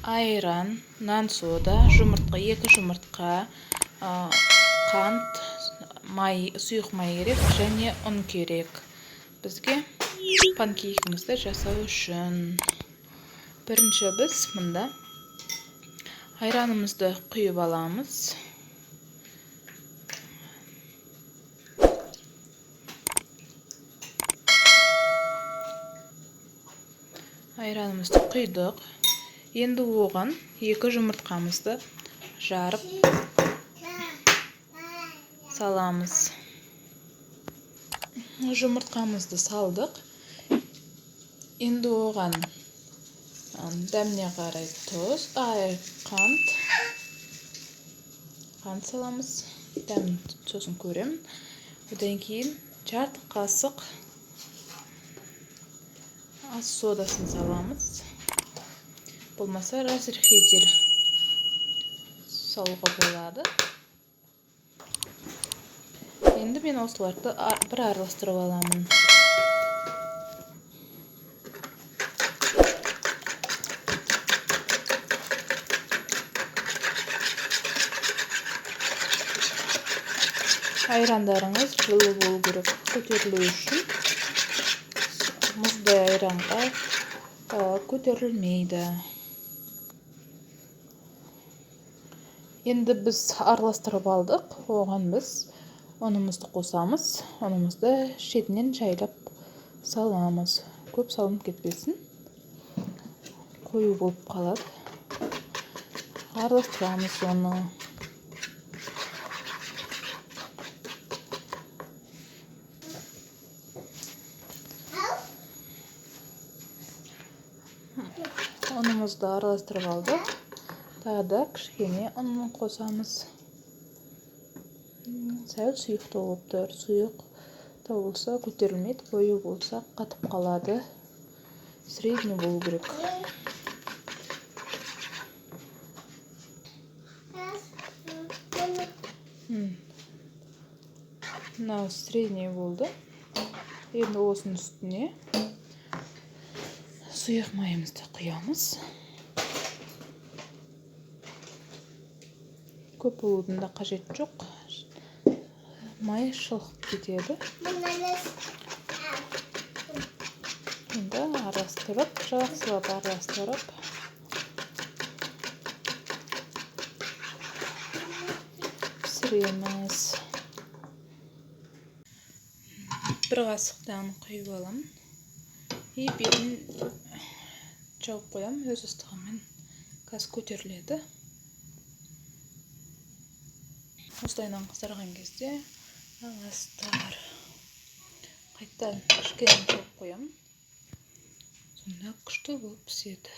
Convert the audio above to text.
айран, нан сода, жұмыртқа, 2 жұмыртқа, қант, сұйық май керек және ұн керек бізге панкейкімізді жасау үшін. Бірінші біз мұнда айранымызды құйып аламыз. Айранымызды құйдық. Енді оған 2 жұмыртқамызды жарып саламыз. Жұмыртқамызды салдық. Енді оған дәміне қарай тұз, қант саламыз. Дәмін сосын көремін. Одан кейін жарты қасық ас содасын саламыз. Болмаса разрыхитель салуға болады. Енді мен осыларды бір араластырып аламын. Айрандарыңыз жылы болу керек көтерілу үшін. Мұздай айранға көтерілмейді. Енді біз араластырып алдық. Оған біз ұнымызды қосамыз. Ұнымызды шетінен жайлап саламыз. Көп салынып кетпесін. Қою болып қалады. Араластырамыз оны. Ұнымызды араластырып алдық. Тағы да кішкене ұнын қосамыз. Сәл сұйық болып тұр. Сұйық болса көтерілмейді, қою болса қатып қалады. Средний болу керек. Мынау средний болды. Енді осының үстіне сұйық майымызды құямыз. Көп болудың да қажет жоқ. Май шылқып кетеді. Енді араластырып, жақсылап араластырып пісіреміз. Бір қасықтан құйып аламын. Бетін жауып қоямын. Өз ыстығымен газ көтеріледі. Осылайынан қыздырған кезде араластыр. Қайттан кішкене жауып қоямын. Сонда күшті болып піседі.